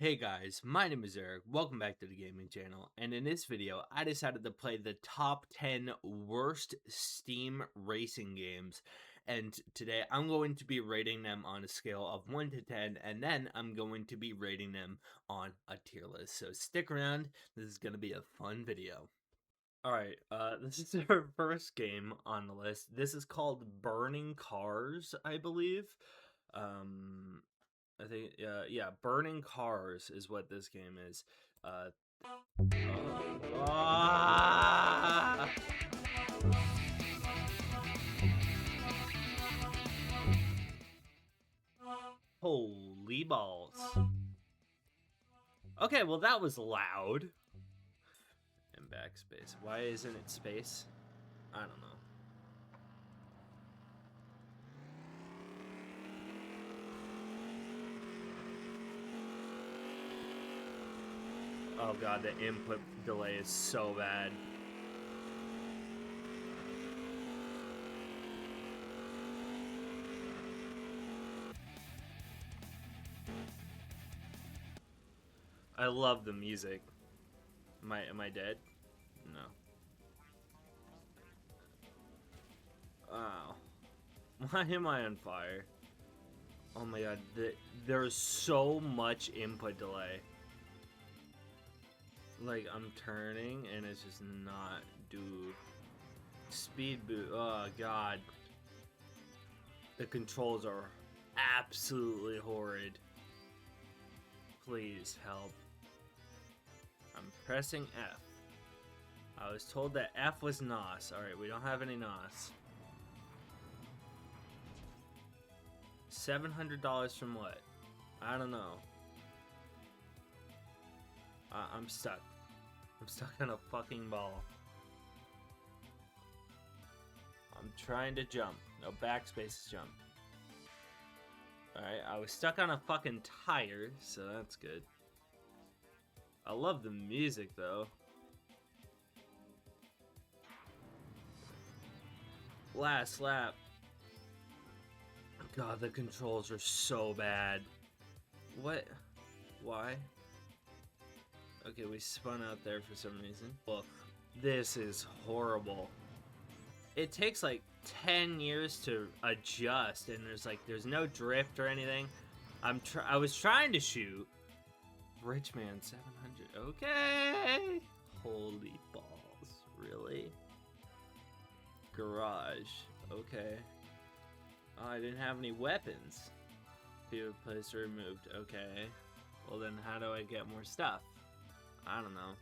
Hey guys, my name is Eric, welcome back to the gaming channel, and in this video I decided to play the top 10 worst Steam racing games, and today I'm going to be rating them on a scale of 1 to 10, and then I'm going to be rating them on a tier list, so stick around, this is going to be a fun video. Alright, this is our first game on the list. This is called Burning Cars, I believe. I think, yeah, Burning Cars is what this game is. Ah! Holy balls. Okay, well that was loud. And backspace. Why isn't it space? I don't know. Oh god, the input delay is so bad. I love the music. Am I dead? No. Wow. Why am I on fire? Oh my god, there's so much input delay. Like, I'm turning and it's just not speed boot. Oh god. The controls are absolutely horrid. Please help. I'm pressing F. I was told that F was NOS. Alright, we don't have any NOS. $700 from what? I don't know. I'm stuck. I'm stuck on a fucking ball. I'm trying to jump. No, backspace is jump. Alright, I was stuck on a fucking tire, so that's good. I love the music, though. Last lap. God, the controls are so bad. What? Why? Okay, we spun out there for some reason. Look, this is horrible. It takes like 10 years to adjust, and there's no drift or anything. I was trying to shoot. Rich Man 700. Okay. Holy balls, really? Garage. Okay. Oh, I didn't have any weapons. Few places removed. Okay. Well then, how do I get more stuff? I don't know.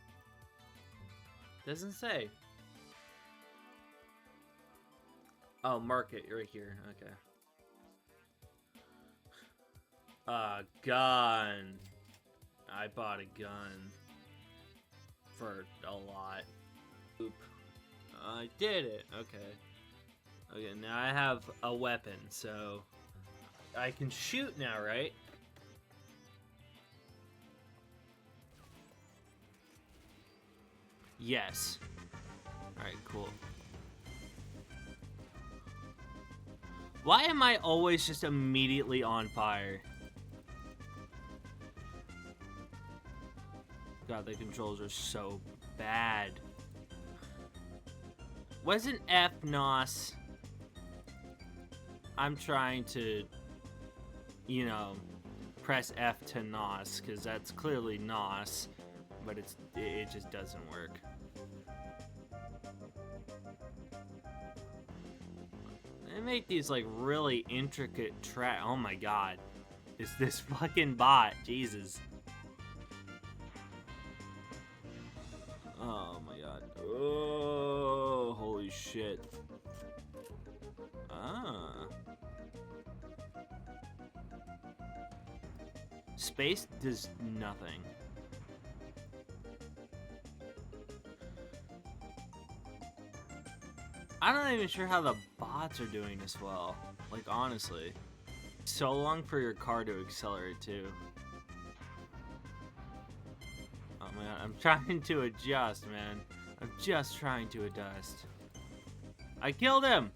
Doesn't say. Oh, market right here. Okay. Gun. I bought a gun for a lot. Oop. I did it. Okay. Okay, now I have a weapon, so I can shoot now, right? Yes. Alright, cool. Why am I always just immediately on fire? God, the controls are so bad. Wasn't F NOS? I'm trying to, you know, press F to NOS, because that's clearly NOS, but it just doesn't work. They make these like really intricate oh my god. It's this fucking bot, Jesus. Oh my god. Oh, holy shit. Ah. Space does nothing. I'm not even sure how the bots are doing this well. Like, honestly. So long for your car to accelerate, too. Oh my god, I'm trying to adjust, man. I'm just trying to adjust. I killed him!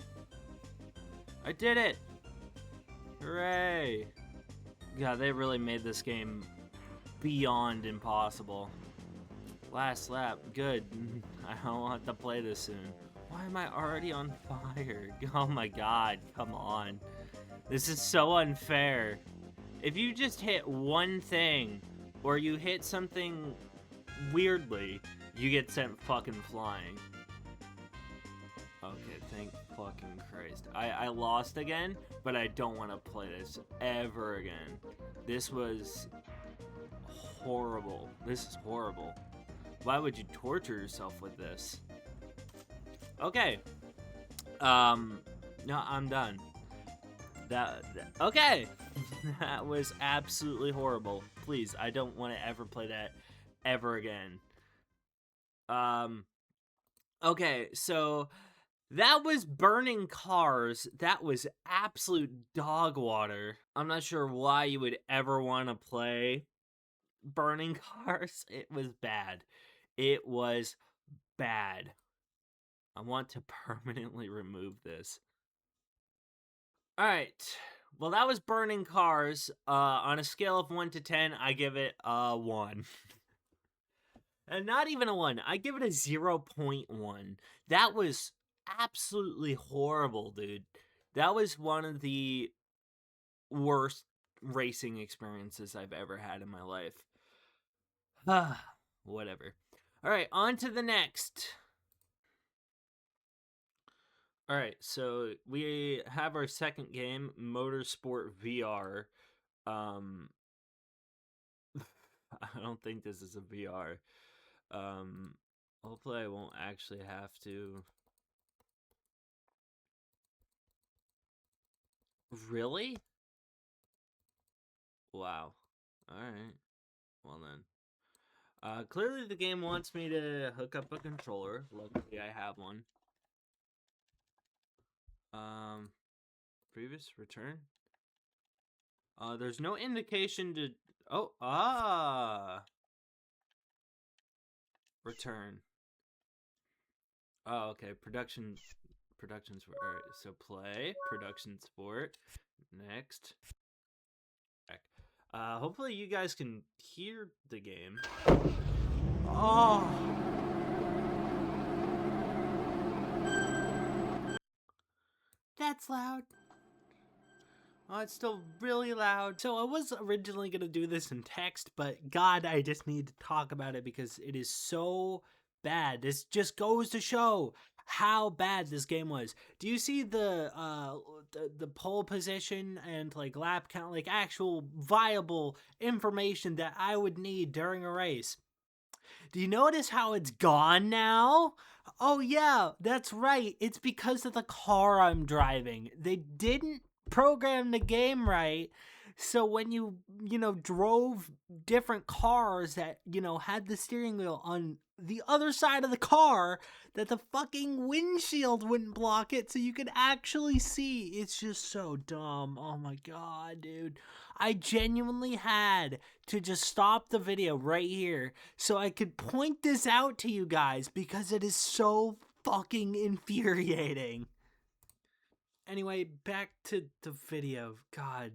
I did it! Hooray! God, they really made this game beyond impossible. Last lap, good. I don't have to play this soon. Why am I already on fire? Oh my god, come on. This is so unfair. If you just hit one thing, or you hit something weirdly, you get sent fucking flying. Okay, thank fucking Christ. I lost again, but I don't want to play this ever again. This was horrible. This is horrible. Why would you torture yourself with this? Okay. No, I'm done. Okay. That was absolutely horrible. Please, I don't want to ever play that ever again. Okay, so that was Burning Cars. That was absolute dog water. I'm not sure why you would ever want to play Burning Cars. It was bad. It was bad. I want to permanently remove this. Alright. Well, that was Burning Cars. On a scale of 1 to 10, I give it a 1. And not even a 1. I give it a 0.1. That was absolutely horrible, dude. That was one of the worst racing experiences I've ever had in my life. Whatever. Alright, on to the next. Alright, so we have our second game, Motorsport VR. I don't think this is a VR. Hopefully I won't actually have to. Really? Wow. Alright. Well then. Clearly the game wants me to hook up a controller. Luckily I have one. Previous return? There's no indication to... Oh, return. Oh, okay. Production sport. Alright, so play. Production sport. Next. Back. Hopefully you guys can hear the game. Oh! That's loud. Oh, it's still really loud. So I was originally going to do this in text, but God, I just need to talk about it because it is so bad. This just goes to show how bad this game was. Do you see the pole position and like lap count, like actual viable information that I would need during a race? Do you notice how it's gone now? Oh yeah, that's right. It's because of the car I'm driving. They didn't program the game right. So when you drove different cars that, had the steering wheel on the other side of the car, that the fucking windshield wouldn't block it so you could actually see. It's just so dumb. Oh my god, dude. I genuinely had to just stop the video right here so I could point this out to you guys because it is so fucking infuriating. Anyway, back to the video. God,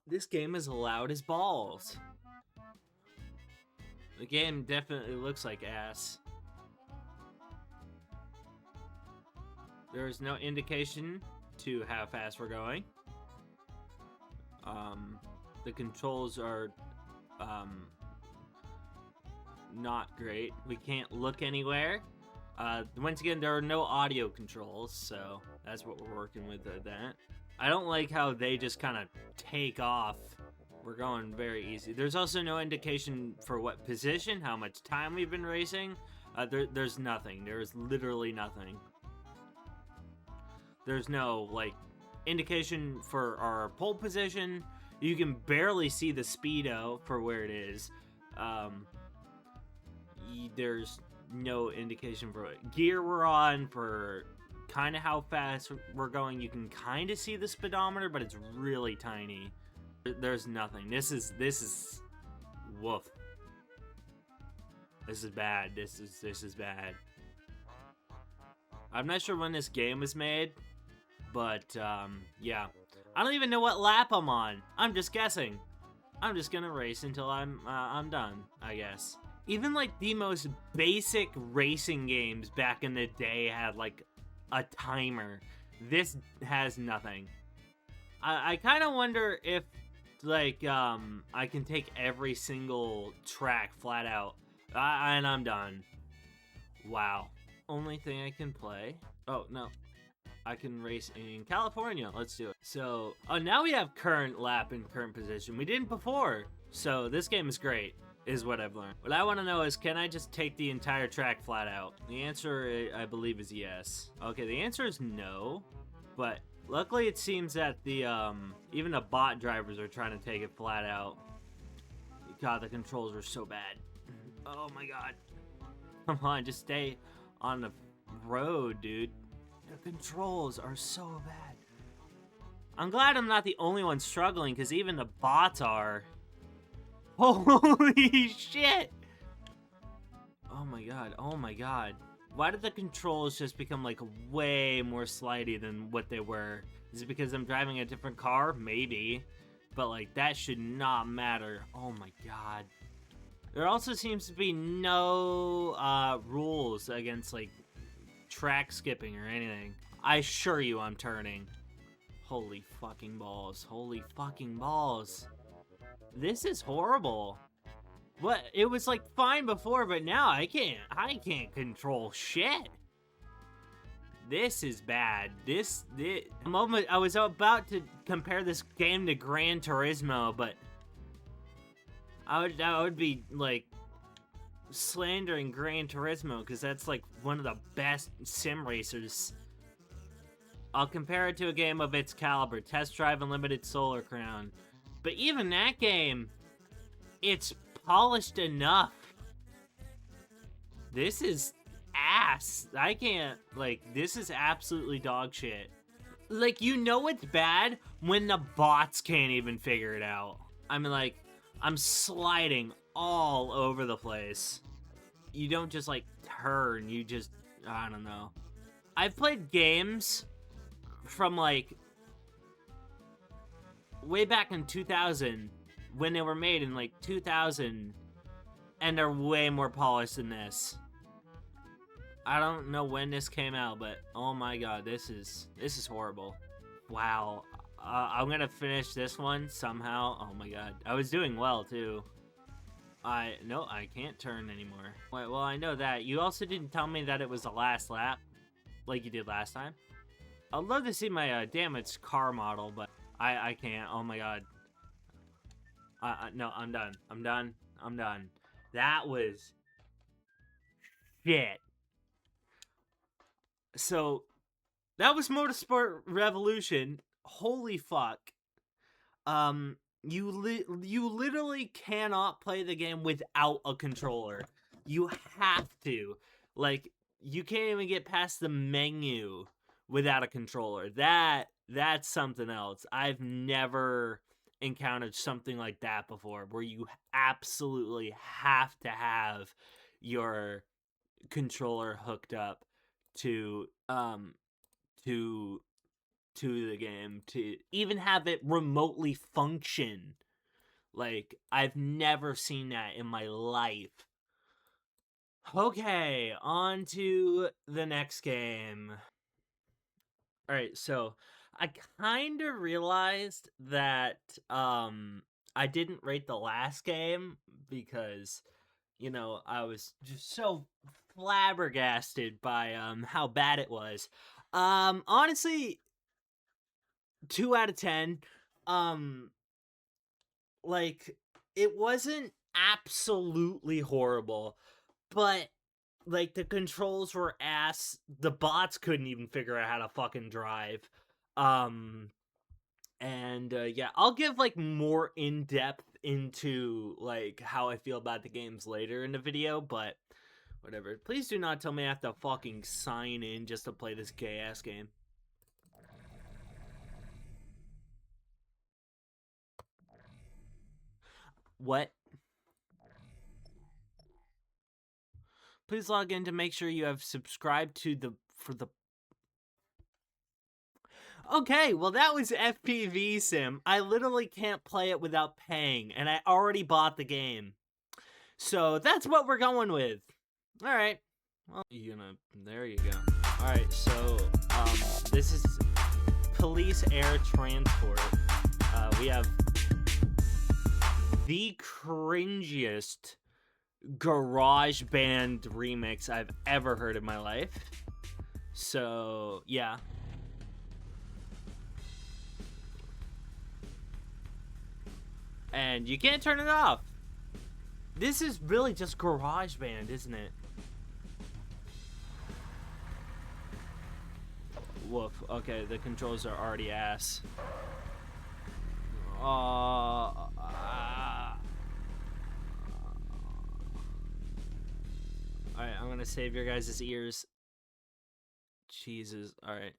this game is loud as balls. The game definitely looks like ass. There is no indication to how fast we're going. The controls are not great. We can't look anywhere. Once again, there are no audio controls, so that's what we're working with at that. I don't like how they just kind of take off. We're going very easy. There's also no indication for what position, how much time we've been racing. There's nothing. There's literally nothing. There's no, like, indication for our pole position. You can barely see the speedo for where it is. There's no indication for what gear we're on, for kind of how fast we're going. You can kind of see the speedometer, but it's really tiny. There's nothing. This is woof. This is bad. This is bad. I'm not sure when this game was made, but yeah. I don't even know what lap I'm on. I'm just guessing. I'm just gonna race until I'm done, I guess. Even like the most basic racing games back in the day had like a timer. This has nothing. I kind of wonder if like I can take every single track flat out. And I'm done. Wow. Only thing I can play. Oh no, I can race in California. Let's do it. So, now we have current lap and current position. We didn't before. So this game is great, is what I've learned. What I want to know is, can I just take the entire track flat out? The answer, I believe, is yes. Okay, the answer is no, but luckily it seems that the, even the bot drivers are trying to take it flat out. God, the controls are so bad. Oh my god. Come on, just stay on the road, dude. The controls are so bad. I'm glad I'm not the only one struggling, because even the bots are. Holy shit! Oh my god, oh my god. Why did the controls just become, like, way more slidey than what they were? Is it because I'm driving a different car? Maybe. But, like, that should not matter. Oh my god. There also seems to be no, rules against, like, track skipping or anything. I assure you I'm turning. Holy fucking balls. Holy fucking balls. This is horrible. What? It was like fine before, but now I can't control shit. This is bad. This I was about to compare this game to Gran Turismo, but I would be like slandering Gran Turismo because that's like one of the best sim racers. I'll compare it to a game of its caliber, Test Drive Unlimited Solar Crown. But even that game, it's polished enough. This is ass. I can't, like, this is absolutely dog shit. Like, you know it's bad when the bots can't even figure it out. I mean, like, I'm sliding all over the place. You don't just, like, turn. You just, I don't know. I've played games from, like, way back in 2000, when they were made in, like, 2000, and they're way more polished than this. I don't know when this came out, but oh my god, this is horrible. Wow. I'm gonna finish this one somehow. Oh my god. I was doing well, too. No, I can't turn anymore. Wait, well, I know that. You also didn't tell me that it was the last lap, like you did last time. I'd love to see my damaged car model, but I can't. Oh my god. No, I'm done. I'm done. I'm done. That was shit. So, that was Motorsport Revolution. Holy fuck. You literally cannot play the game without a controller. You have to. Like, you can't even get past the menu without a controller. That's something else. I've never encountered something like that before, where you absolutely have to have your controller hooked up to the game to even have it remotely function. Like, I've never seen that in my life. Okay, on to the next game. Alright, so I kind of realized that I didn't rate the last game because, you know, I was just so flabbergasted by how bad it was. Honestly, 2 out of 10. Like, it wasn't absolutely horrible, but like the controls were ass. The bots couldn't even figure out how to fucking drive. And yeah, I'll give like more in-depth into like how I feel about the games later in the video, but whatever. Please do not tell me I have to fucking sign in just to play this gay ass game. What? Please log in to make sure you have subscribed to the Okay, well that was FPV Sim. I literally can't play it without paying, and I already bought the game. So that's what we're going with. All right. Well, there you go. All right, so this is Police Air Transport. We have the cringiest garage band remix I've ever heard in my life. So, yeah. And you can't turn it off. This is really just garage band, isn't it? Woof. Okay, the controls are already ass. Alright, I'm gonna save your guys' ears. Jesus, alright.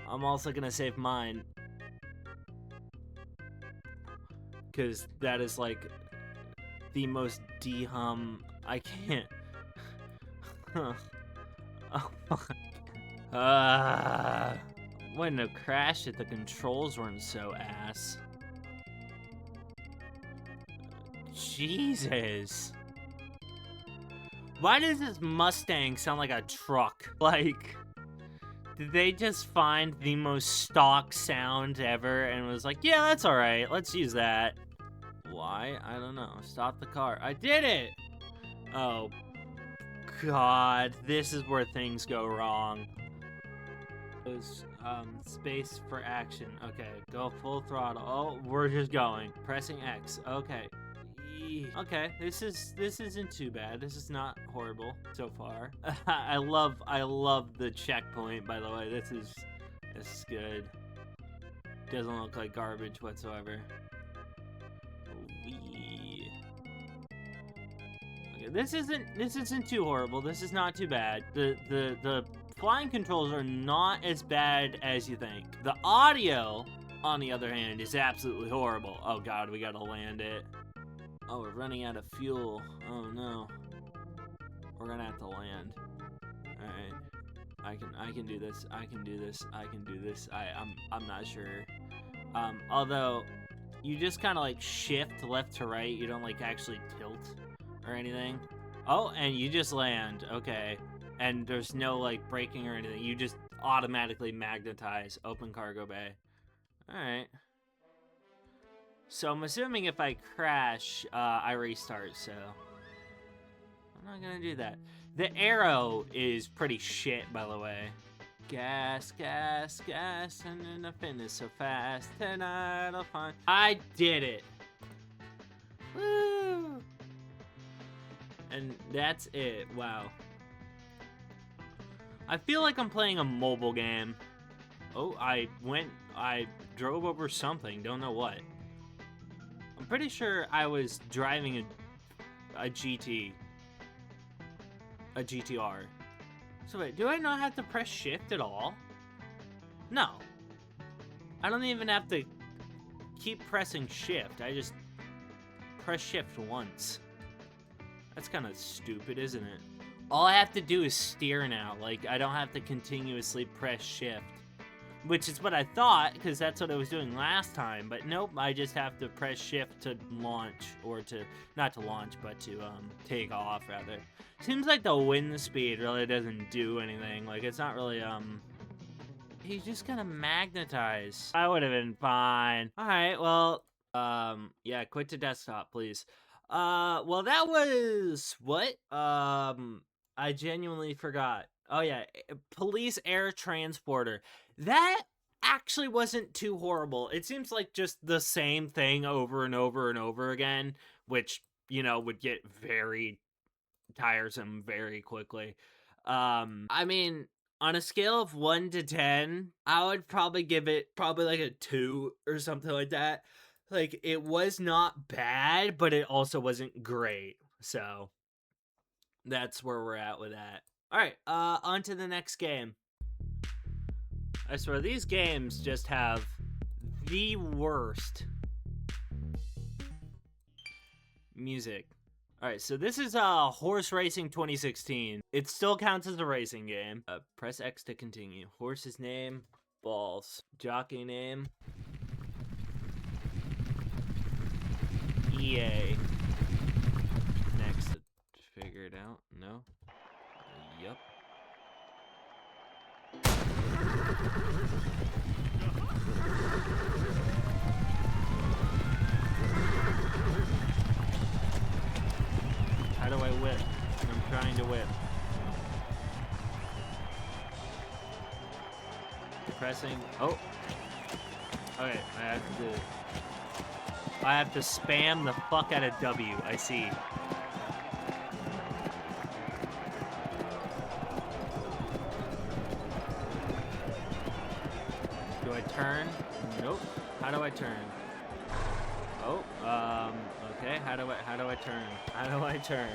I'm also gonna save mine. Because that is like the most de-hum. I can't. Oh my. Wouldn't have crashed if the controls weren't so ass. Jesus. Why does this Mustang sound like a truck? Like, did they just find the most stock sound ever and was like, yeah, that's alright, let's use that. Why? I don't know. Stop the car. I did it! Oh, God. This is where things go wrong. Space for action. Okay, go full throttle. Oh, we're just going. Pressing X. Okay. Okay, this isn't too bad. This is not horrible so far. I love the checkpoint, by the way. This is good. Doesn't look like garbage whatsoever. Okay, this isn't too horrible. This is not too bad. The flying controls are not as bad as you think. The audio, on the other hand, is absolutely horrible. Oh God, we gotta land it. Oh, we're running out of fuel. Oh no. We're gonna have to land. Alright. I can do this. I can do this. I can do this. I'm not sure. Although you just kind of like shift left to right. You don't like actually tilt or anything. Oh, and you just land. Okay. And there's no like braking or anything. You just automatically magnetize. Open cargo bay. Alright. So I'm assuming if I crash, I restart, so I'm not gonna do that. The arrow is pretty shit, by the way. Gas, gas, gas, and then the finish so fast. Tonight I'll find. I did it. Woo! And that's it. Wow. I feel like I'm playing a mobile game. Oh, I drove over something. Don't know what. I'm pretty sure I was driving a GTR. So wait, do I not have to press shift at all? No. I don't even have to keep pressing shift. I just press shift once. That's kind of stupid, isn't it? All I have to do is steer now. Like, I don't have to continuously press shift. Which is what I thought, because that's what I was doing last time. But nope, I just have to press shift to launch. Or to, not to launch, but to take off, rather. Seems like the wind speed really doesn't do anything. Like, it's not really, he's just gonna magnetize. I would have been fine. Alright, well, yeah, quit to desktop, please. Well, that was, what? I genuinely forgot. Oh, yeah, Police Air Transporter. That actually wasn't too horrible. It seems like just the same thing over and over and over again, which, you know, would get very tiresome very quickly. I mean, on a scale of 1 to 10, I would probably give it like a 2 or something like that. Like, it was not bad, but it also wasn't great. So, that's where we're at with that. Alright, on to the next game. I swear, these games just have the worst music. Alright, so this is Horse Racing 2016. It still counts as a racing game. Press X to continue. Horse's name, balls. Jockey name, EA. Next, figure it out. No? Yup. How do I whip? I'm trying to whip. Pressing. Oh. Okay, I have to spam the fuck out of W. I see. Do I turn? Nope. How do I turn? Oh, okay. How do I turn? How do I turn?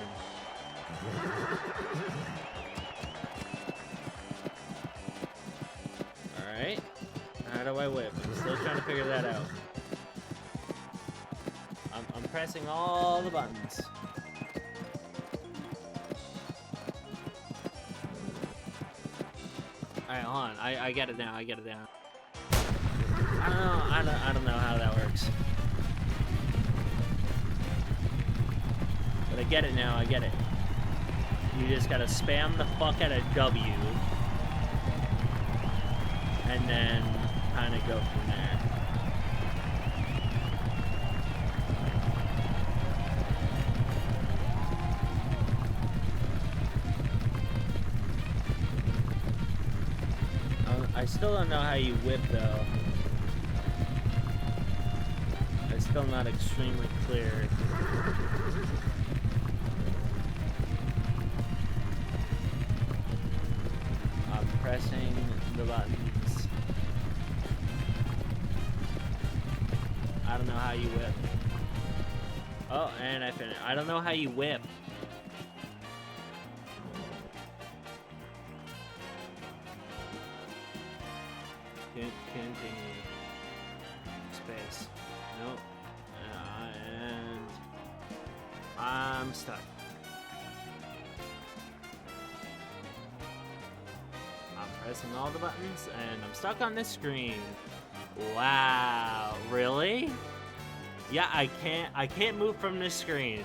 Alright. How do I whip? I'm still trying to figure that out. I'm pressing all the buttons. Alright, hold on. I get it now. I get it now. I don't know how that works. But I get it now, I get it. You just gotta spam the fuck out of W. And then kind of go from there. I still don't know how you whip though. It's still not extremely clear. I'm pressing the buttons. I don't know how you whip. Oh, and I finished. I don't know how you whip. Continue. Space. Nope. And I'm stuck. I'm pressing all the buttons and I'm stuck on this screen. Wow, really? Yeah, I can't move from this screen.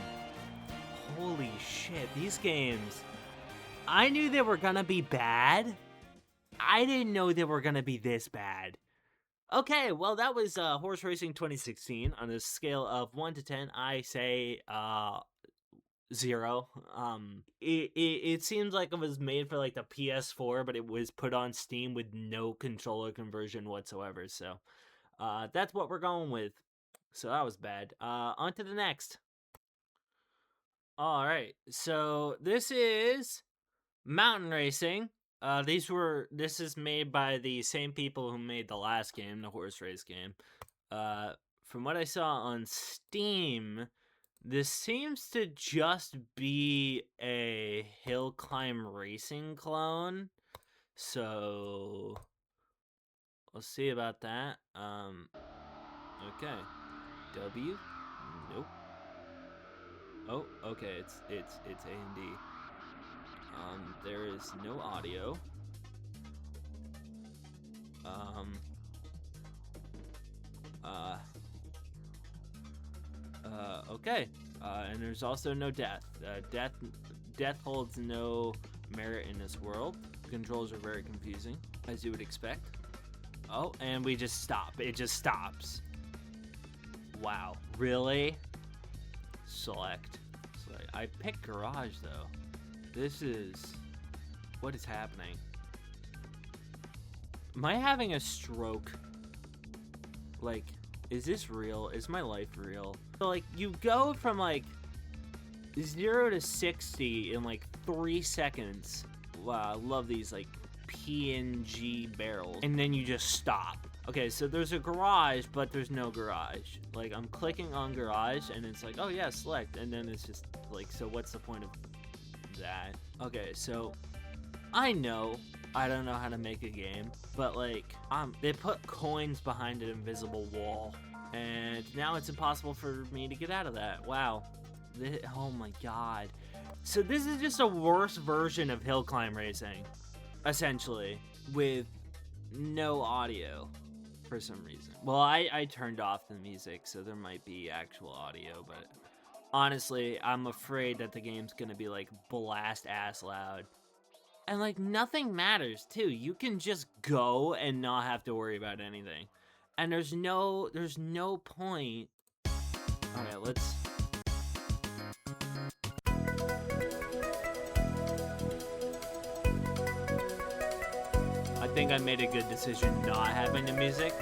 Holy shit, these games. I knew they were gonna be bad. I didn't know they were gonna be this bad. Okay, well that was Horse Racing 2016. On a scale of 1 to 10, I say 0. It seems like it was made for like the PS4, but it was put on Steam with no controller conversion whatsoever. So that's what we're going with. So that was bad. On to the next. All right, so this is Mountain Racing. This is made by the same people who made the last game, the horse race game. From what I saw on Steam, this seems to just be a hill climb racing clone. So we'll see about that. Okay. W? Nope. Oh, okay, it's A and D. There is no audio. Okay. And there's also no death. Death holds no merit in this world. Controls are very confusing, as you would expect. Oh, and we just stop. It just stops. Wow. Really? Select. I picked garage, though. This is... What is happening? Am I having a stroke? Like, is this real? Is my life real? So, like, you go from, like, 0 to 60 in, like, 3 seconds. Wow, I love these, like, PNG barrels. And then you just stop. Okay, so there's a garage, but there's no garage. Like, I'm clicking on garage, and it's like, oh, yeah, select. And then it's just, like, so what's the point of that? Okay, so I don't know how to make a game, but, like, they put coins behind an invisible wall, and now it's impossible for me to get out of that. Wow. Oh my god. So this is just a worse version of hill climb racing, essentially, with no audio for some reason. Well, I turned off the music, so there might be actual audio, but honestly, I'm afraid that the game's gonna be like blast ass loud. And like nothing matters too. You can just go and not have to worry about anything. And there's no point. Alright, let's I think I made a good decision not having the music.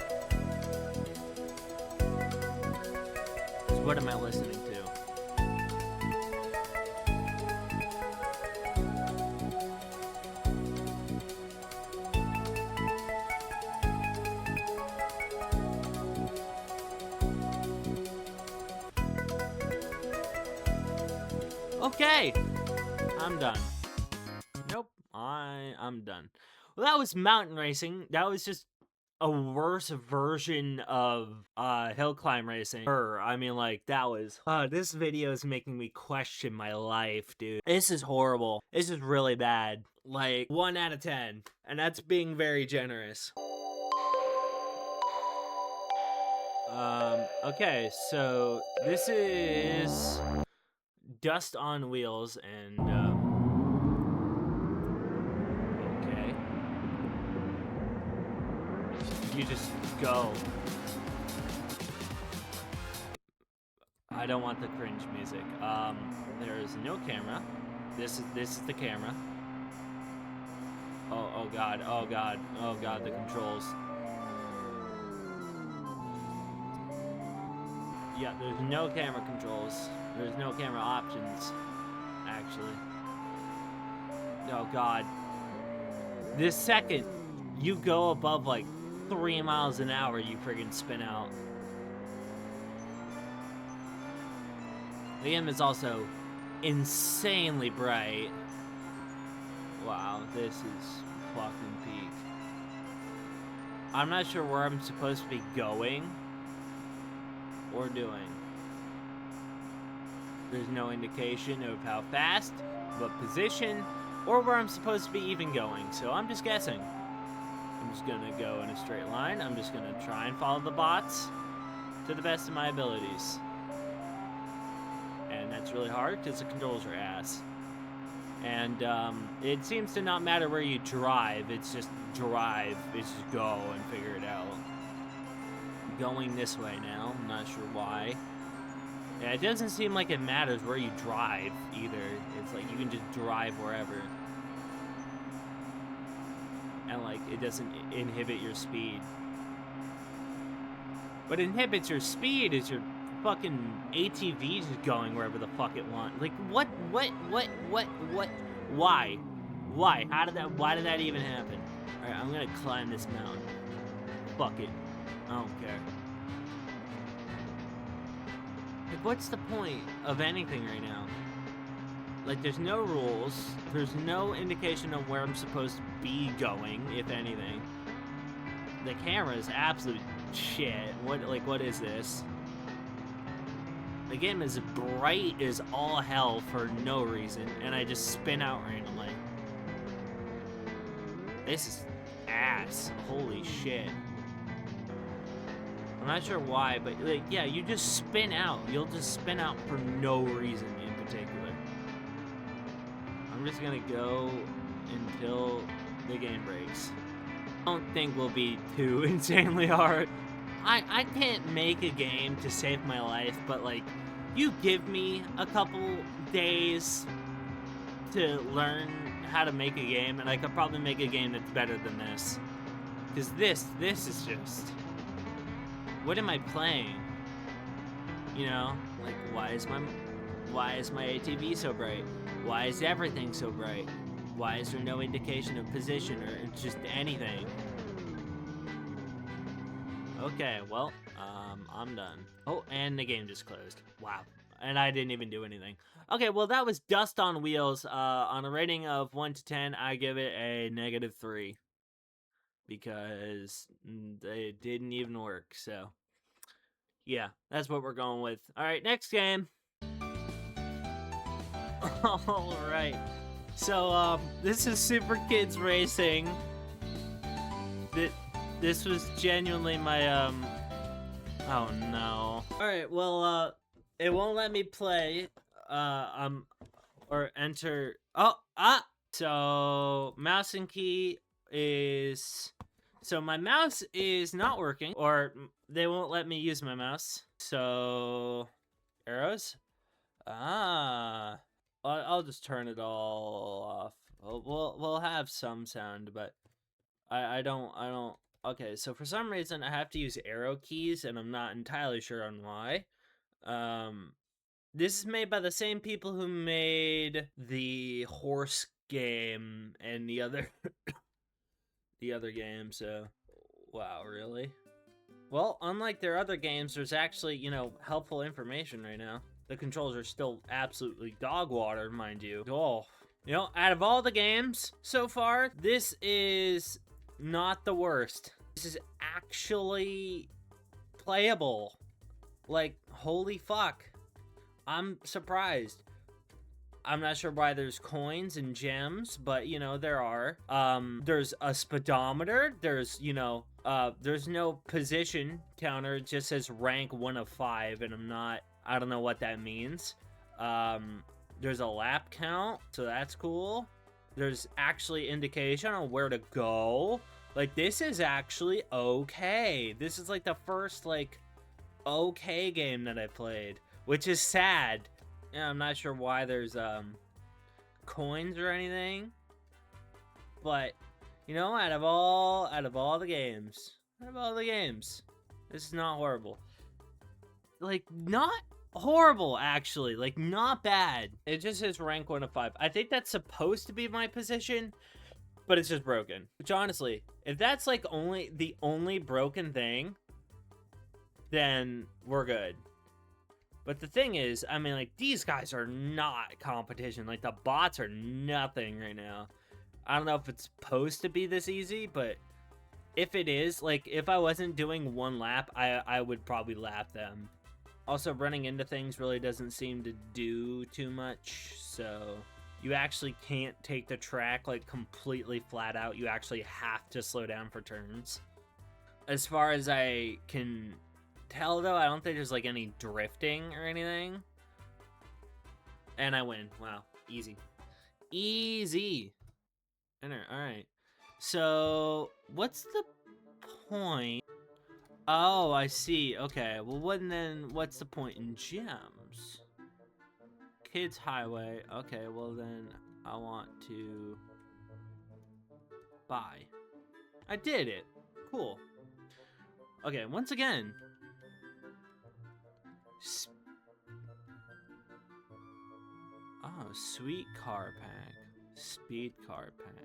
'Cause what am I listening to? Okay, I'm done. Nope, I'm done. Well, that was mountain racing. That was just a worse version of hill climb racing. I mean, like, that was this video is making me question my life, dude. This is horrible. This is really bad. Like 1 out of 10, and that's being very generous. Okay, so this is Dust on Wheels, and okay, you just go. I don't want the cringe music. There is no camera. This is the camera. Oh god, oh god, oh god, the controls. Yeah, there's no camera controls. There's no camera options, actually. Oh god. This second you go above like 3 miles an hour, you friggin' spin out. The game is also insanely bright. Wow, this is fucking peak. I'm not sure where I'm supposed to be going or doing. There's no indication of how fast, what position, or where I'm supposed to be even going, so I'm just guessing. I'm just gonna go in a straight line. I'm just gonna try and follow the bots to the best of my abilities. And that's really hard because the controls are ass. And it seems to not matter where you drive, it's just drive, it's just go and figure it out. Going this way now, I'm not sure why. Yeah, it doesn't seem like it matters where you drive either. It's like you can just drive wherever. And like it doesn't inhibit your speed. What inhibits your speed is your fucking ATV just going wherever the fuck it wants. Like what, why? Why did that even happen? Alright, I'm gonna climb this mountain. Fuck it. I don't care. Like, what's the point of anything right now? Like, there's no rules. There's no indication of where I'm supposed to be going, if anything. The camera is absolute shit. What is this? The game is bright as all hell for no reason, and I just spin out randomly. This is ass. Holy shit. I'm not sure why, but like, yeah, you just spin out. You'll just spin out for no reason in particular. I'm just gonna go until the game breaks. I don't think will be too insanely hard. I can't make a game to save my life, but like, you give me a couple days to learn how to make a game, and I could probably make a game that's better than this. Because this is just... What am I playing? You know? Like, why is my ATV so bright? Why is everything so bright? Why is there no indication of position or just anything? Okay, well, I'm done. Oh, and the game just closed. Wow. And I didn't even do anything. Okay, well, that was Dust on Wheels. On a rating of 1 to 10, I give it a -3. Because it didn't even work, so... Yeah, that's what we're going with. Alright, next game. All right. So, this is Super Kids Racing. This was genuinely my, oh no. Alright, well, it won't let me play, or enter, so, mouse and key is, so my mouse is not working, or they won't let me use my mouse, so, arrows? I'll just turn it all off. We'll have some sound, but I don't. Okay, so for some reason I have to use arrow keys, and I'm not entirely sure on why. This is made by the same people who made the horse game and the other the other game. So, wow, really? Well, unlike their other games, there's actually, you know, helpful information right now. The controls are still absolutely dog water, mind you. Oh, you know, out of all the games so far, this is not the worst. This is actually playable. Like, holy fuck. I'm surprised. I'm not sure why there's coins and gems, but, you know, there are. There's a speedometer. There's, you know, there's no position counter. It just says rank 1 of 5, and I don't know what that means. There's a lap count, so that's cool. There's actually indication on where to go. Like, this is actually okay. This is, like, the first, like, okay game that I played, which is sad. Yeah, I'm not sure why there's, coins or anything. But, you know, out of all the games, this is not horrible. Like, not horrible, actually. Like, not bad. It just says rank 1 of 5. I think that's supposed to be my position, but it's just broken. Which, honestly, if that's, like, the only broken thing, then we're good. But the thing is, I mean, like, these guys are not competition. Like, the bots are nothing right now. I don't know if it's supposed to be this easy, but if it is, like, if I wasn't doing one lap, I would probably lap them. Also, running into things really doesn't seem to do too much, so you actually can't take the track, like, completely flat out. You actually have to slow down for turns. As far as I can tell, though, I don't think there's, like, any drifting or anything. And I win. Wow. Easy. Easy. Enter. Alright. So, what's the point? Oh, I see. Okay. Well, what's the point in gems? Kids Highway. Okay, well then I want to buy. I did it. Cool. Okay, once again. Oh, sweet car pack. Speed car pack.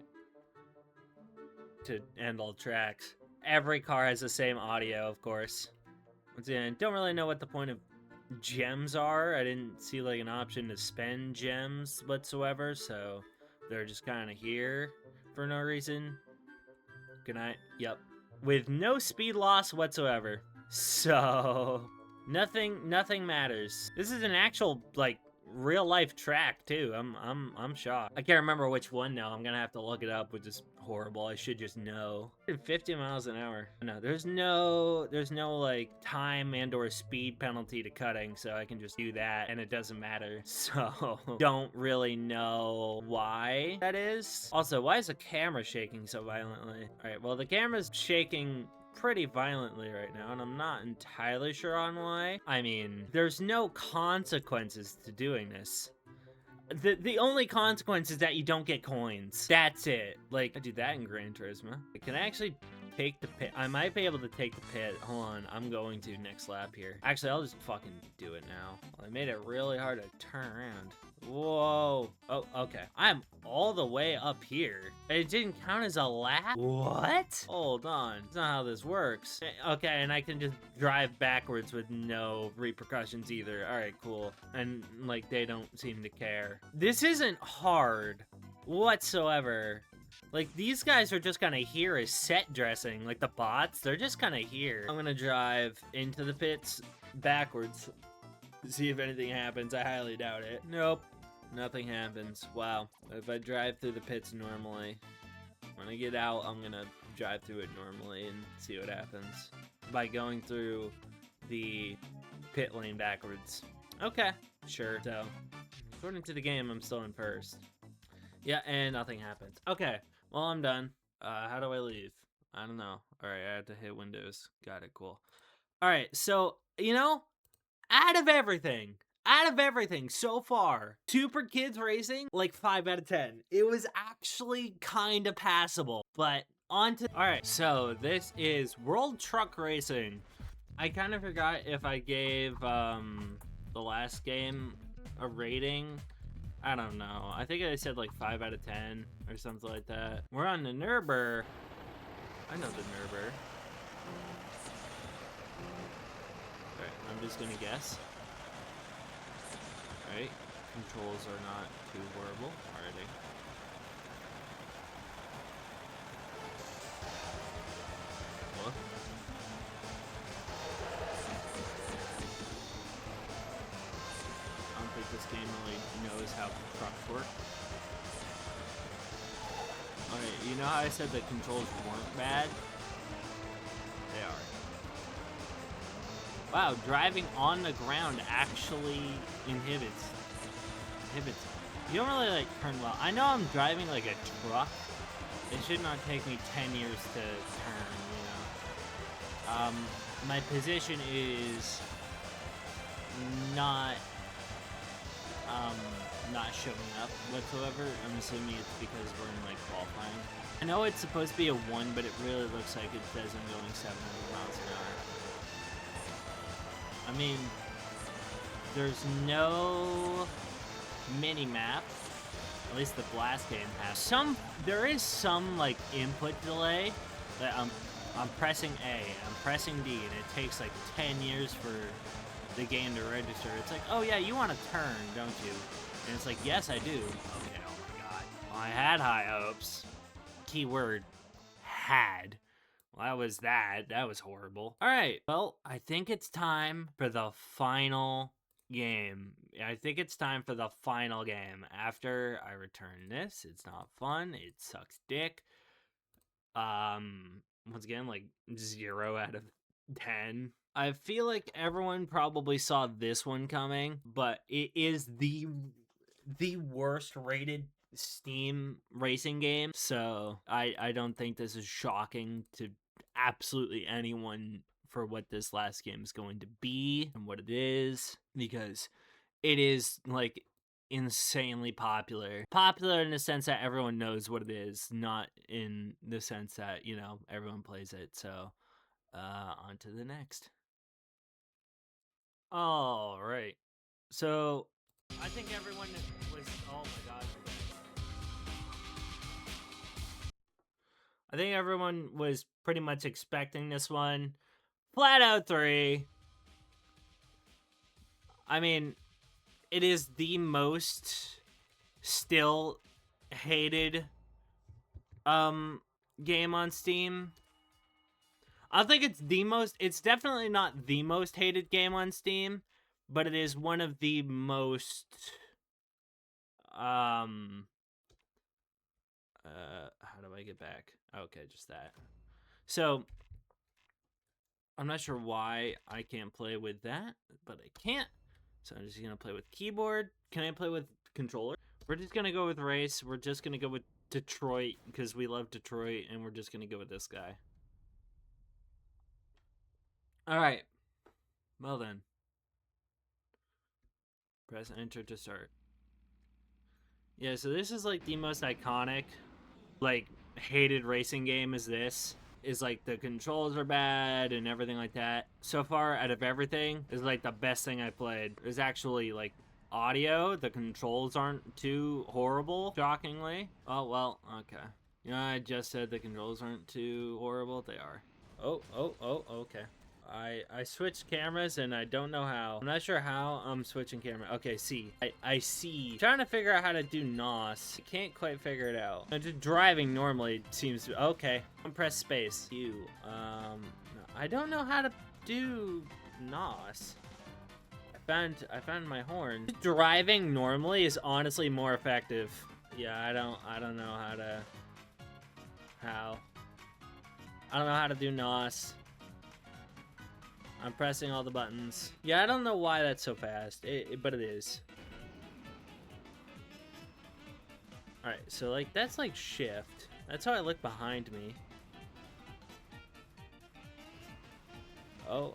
To end all tracks. Every car has the same audio, of course. Once again, I don't really know what the point of gems are. I didn't see, like, an option to spend gems whatsoever, so they're just kind of here for no reason. Good night. Yep. With no speed loss whatsoever. So, nothing matters. This is an actual, like, real life track too. I'm shocked. I can't remember which one now. I'm gonna have to look it up, which is horrible. I should just know. 50 miles an hour. No, there's no like time and or speed penalty to cutting, so I can just do that and it doesn't matter. So don't really know why that is. Also, why is the camera shaking so violently? All right, well, the camera's shaking pretty violently right now, and I'm not entirely sure on why. I mean, there's no consequences to doing this. The only consequence is that you don't get coins. That's it. Like, I do that in Gran Turismo. Can I actually take the pit? I might be able to take the pit. Hold on, I'm going to next lap here. Actually, I'll just fucking do it now. Well, I made it really hard to turn around. Whoa. Oh, okay. I'm all the way up here. It didn't count as a lap? What? Hold on. That's not how this works. Okay, and I can just drive backwards with no repercussions either. All right, cool. And, like, they don't seem to care. This isn't hard whatsoever. Like, these guys are just kind of here as set dressing. Like, the bots, they're just kind of here. I'm gonna drive into the pits backwards. See if anything happens. I highly doubt it. Nope. Nothing happens. Wow. If I drive through the pits normally, when I get out, I'm gonna drive through it normally and see what happens. By going through the pit lane backwards. Okay, sure. So, according to the game, I'm still in first. Yeah, and nothing happens. Okay, well, I'm done. How do I leave? I don't know. Alright, I have to hit Windows. Got it, cool. Alright, so, you know, out of everything so far, Super Kids Racing, like 5 out of 10. It was actually kind of passable, but on to... Alright, so this is World Truck Racing. I kind of forgot if I gave the last game a rating. I don't know. I think I said like 5 out of 10 or something like that. We're on the Nürburgring. I know the Nürburgring. Alright, I'm just gonna guess. Alright, controls are not too horrible. Alrighty. What? I don't think this game really knows how trucks work. Alright, you know how I said the controls weren't bad? They are. Wow, driving on the ground actually inhibits. You don't really like turn well. I know I'm driving like a truck. It should not take me 10 years to turn, you know. My position is not showing up whatsoever. I'm assuming it's because we're in like qualifying. I know it's supposed to be a 1, but it really looks like it says I'm going 700 miles an hour. I mean, there's no mini-map, at least the last game has. There is some, like, input delay that I'm pressing A, I'm pressing D, and it takes, like, 10 years for the game to register. It's like, oh yeah, you want to turn, don't you? And it's like, yes, I do. Okay, oh my god. Well, I had high hopes. Keyword, had. Well, that was horrible. All right, well, I think it's time for the final game. I think it's time for the final game. After I return this, it's not fun. It sucks dick. Once again, like 0 out of 10. I feel like everyone probably saw this one coming, but it is the worst rated Steam racing game. So I don't think this is shocking to absolutely anyone for what this last game is going to be and what it is, because it is like insanely popular in the sense that everyone knows what it is, not in the sense that, you know, everyone plays it. So on to the next. All right, so I think everyone was, oh my god, I think everyone was pretty much expecting this one. Flat Out 3. I mean, it is the most still hated game on Steam. I think it's definitely not the most hated game on Steam, but it is one of the most how do I get back? Okay, just that. So I'm not sure why I can't play with that, but I can't. So I'm just gonna play with keyboard. Can I play with controller? We're just gonna go with race. We're just gonna go with Detroit because we love Detroit, and we're just gonna go with this guy. All right. Well then. Press enter to start. Yeah, so this is like the most iconic, like, hated racing game is this. Is like the controls are bad and everything like that. So far, out of everything, is like the best thing I played. There's actually like audio. The controls aren't too horrible, shockingly. Oh, well, okay. You know, I just said the controls aren't too horrible. They are. Oh, okay. I switched cameras and I don't know how. I'm not sure how I'm switching camera. Okay, see. I see. I'm trying to figure out how to do NOS. I can't quite figure it out. Just driving normally seems to... Okay. I'm press space. I don't know how to do NOS. I found my horn. Driving normally is honestly more effective. Yeah, I don't know how to I don't know how to do NOS. I'm pressing all the buttons. Yeah, I don't know why that's so fast, but it is. Alright, so like that's like shift. That's how I look behind me. Oh.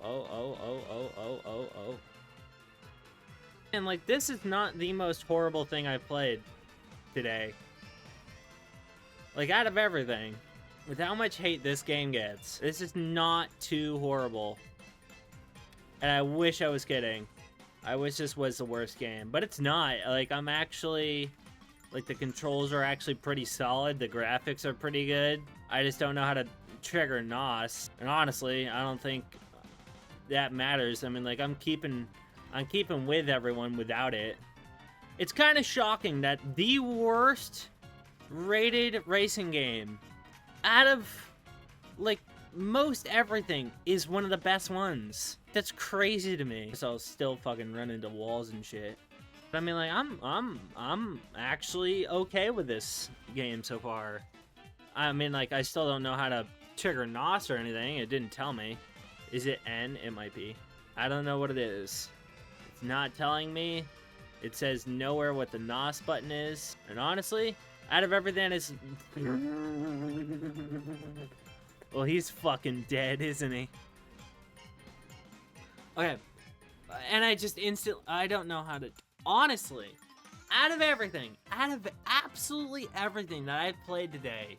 And like this is not the most horrible thing I've played today. Like out of everything, with how much hate this game gets, this is not too horrible. And I wish I was kidding. I wish this was the worst game, but it's not. Like I'm actually, like the controls are actually pretty solid. The graphics are pretty good. I just don't know how to trigger NOS. And honestly, I don't think that matters. I mean, like I'm keeping with everyone without it. It's kind of shocking that the worst rated racing game out of like most everything is one of the best ones. That's crazy to me. So I'll still fucking run into walls and shit. But I mean, like I'm actually okay with this game so far. I mean, like I still don't know how to trigger NOS or anything. It didn't tell me. Is it N? It might be. I don't know what it is. It's not telling me. It says nowhere what the NOS button is. And honestly, out of everything, it's... Well, he's fucking dead, isn't he? Okay. And I just I don't know how to... Honestly, out of everything, out of absolutely everything that I've played today,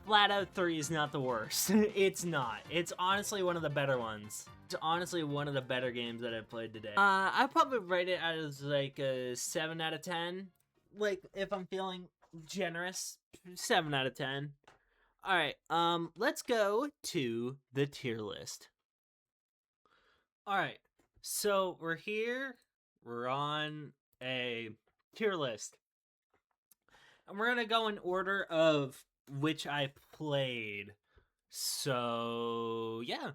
Flatout 3 is not the worst. It's not. It's honestly one of the better ones. It's honestly one of the better games that I've played today. I'd probably rate it as like a 7 out of 10. Like, if I'm feeling generous, 7 out of 10. Alright, let's go to the tier list. Alright, so we're here. We're on a tier list. And we're gonna go in order of which I played. So, yeah.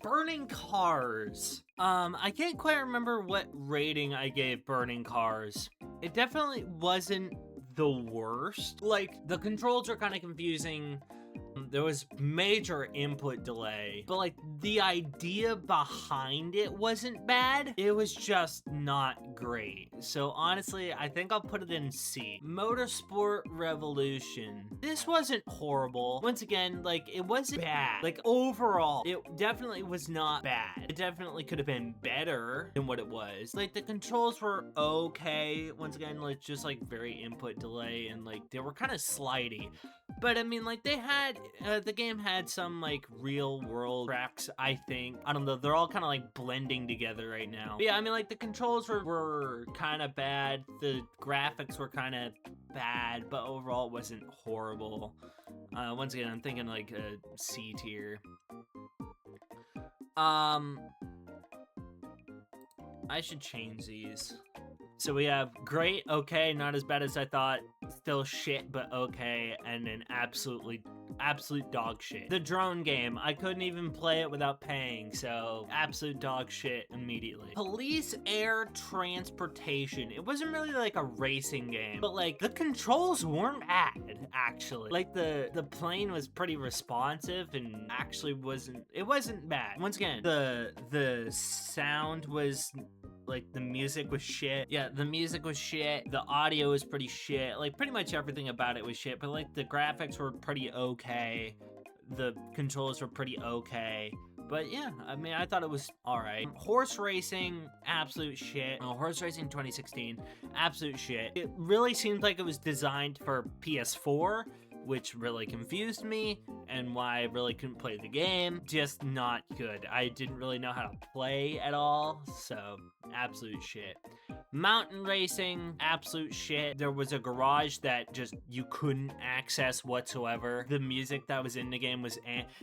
Burning Cars. I can't quite remember what rating I gave Burning Cars. It definitely wasn't the worst. Like, the controls are kind of confusing. There was major input delay, but like the idea behind it wasn't bad. It was just not great. So honestly, I think I'll put it in C. Motorsport Revolution. This wasn't horrible. Once again, like it wasn't bad. Like overall, it definitely was not bad. It definitely could have been better than what it was. Like the controls were okay. Once again, like just like very input delay and like they were kind of slidey. But I mean, like they had, the game had some like real world tracks, I think. I don't know, they're all kind of like blending together right now. But yeah, I mean, like the controls were kind of bad. The graphics were kind of bad, but overall it wasn't horrible. Once again, I'm thinking like a C tier. I should change these. So we have great, okay, not as bad as I thought, still shit, but okay, and then absolute dog shit. The drone game, I couldn't even play it without paying, so absolute dog shit immediately. Police Air Transportation. It wasn't really like a racing game, but like the controls weren't bad, actually. Like the plane was pretty responsive and actually wasn't bad. Once again, the sound was... Like, the music was shit. Yeah, the music was shit. The audio was pretty shit. Like, pretty much everything about it was shit. But, like, the graphics were pretty okay. The controls were pretty okay. But, yeah, I mean, I thought it was alright. Horse Racing, absolute shit. Horse Racing 2016, absolute shit. It really seemed like it was designed for PS4, which really confused me, and why I really couldn't play the game. Just not good. I didn't really know how to play at all, so absolute shit. Mountain Racing, absolute shit. There was a garage that just you couldn't access whatsoever. The music that was in the game was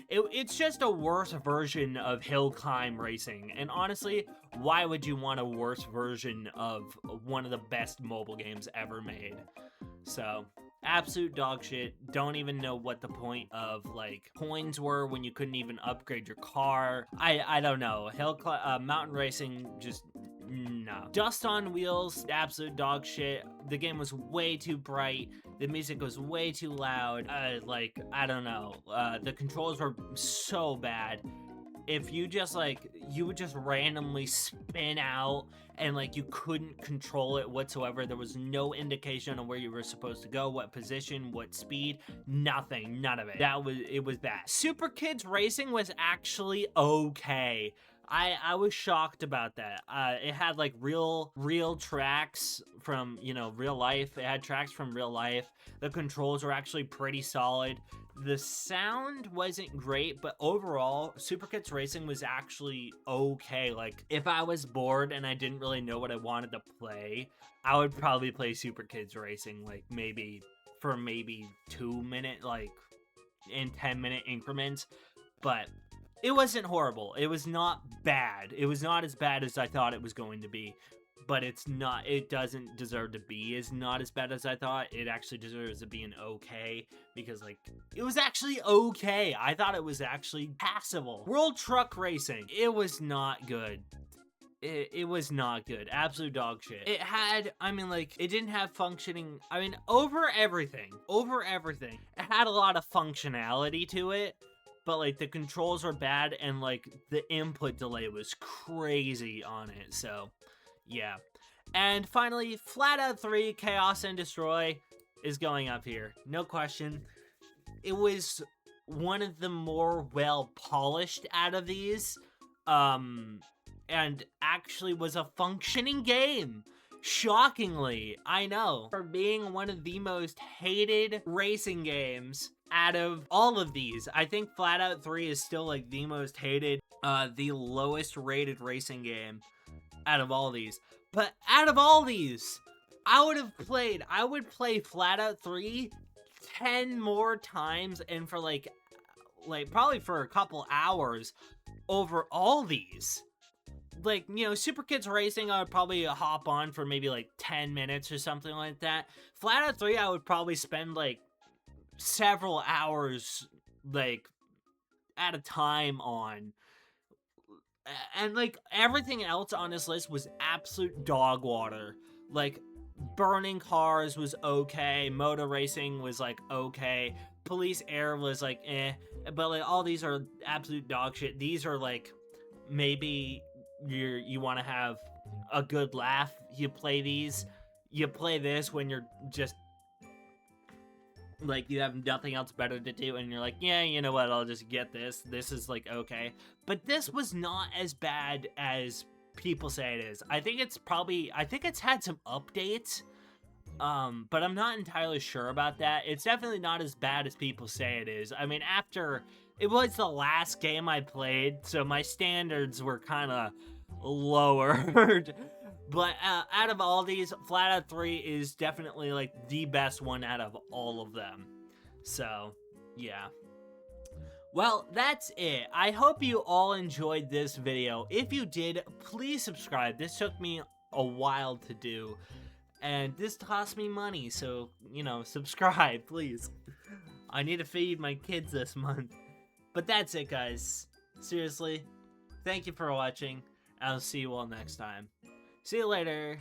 it's just a worse version of Hill Climb Racing, and honestly, why would you want a worse version of one of the best mobile games ever made? So... absolute dog shit. Don't even know what the point of like coins were when you couldn't even upgrade your car. I don't know. Mountain racing, just no. Dust on Wheels, absolute dog shit. The game was way too bright. The music was way too loud. Like, I don't know. The controls were so bad. If you just like, you would just randomly spin out and like you couldn't control it whatsoever. There was no indication on where you were supposed to go, what position, what speed, nothing, none of it. It was bad. Super Kids Racing was actually okay. I was shocked about that. It had like real tracks from, you know, real life. It had tracks from real life. The controls were actually pretty solid. The sound wasn't great, but overall, Super Kids Racing was actually okay. Like, if I was bored and I didn't really know what I wanted to play, I would probably play Super Kids Racing, like, maybe 2 minute, like, in 10-minute increments. But it wasn't horrible. It was not bad. It was not as bad as I thought it was going to be. But it doesn't deserve to be not as bad as I thought. It actually deserves to be an okay, because like, it was actually okay. I thought it was actually passable. World Truck Racing, it was not good. It was not good. Absolute dog shit. It had, I mean, like, it didn't have functioning, I mean, over everything. It had a lot of functionality to it, but like the controls were bad and like the input delay was crazy on it, so yeah. And finally, FlatOut 3 Chaos and Destroy is going up here. No question. It was one of the more well-polished out of these. And actually was a functioning game. Shockingly, I know. For being one of the most hated racing games out of all of these. I think FlatOut 3 is still like the most hated, the lowest rated racing game out of all these. But out of all these, I would play FlatOut 3 10 more times, and for like probably for a couple hours over all these. Like, you know, Super Kids Racing, I would probably hop on for maybe like 10 minutes or something like that. FlatOut 3, I would probably spend like several hours like at a time on. And like everything else on this list was absolute dog water. Like, Burning Cars was okay, Motor Racing was like okay, Police Air was like eh, but like all these are absolute dog shit. These are like, maybe you want to have a good laugh, you play these. You play this when you're just like, you have nothing else better to do, and you're like, yeah, you know what, I'll just get this. This is like okay. But this was not as bad as people say it is. I think it's had some updates, but I'm not entirely sure about that. It's definitely not as bad as people say it is. I mean, it was the last game I played, so my standards were kind of lowered. But out of all these, FlatOut 3 is definitely like the best one out of all of them. So, yeah. Well, that's it. I hope you all enjoyed this video. If you did, please subscribe. This took me a while to do, and this cost me money, so, you know, subscribe, please. I need to feed my kids this month. But that's it, guys. Seriously, thank you for watching. I'll see you all next time. See you later.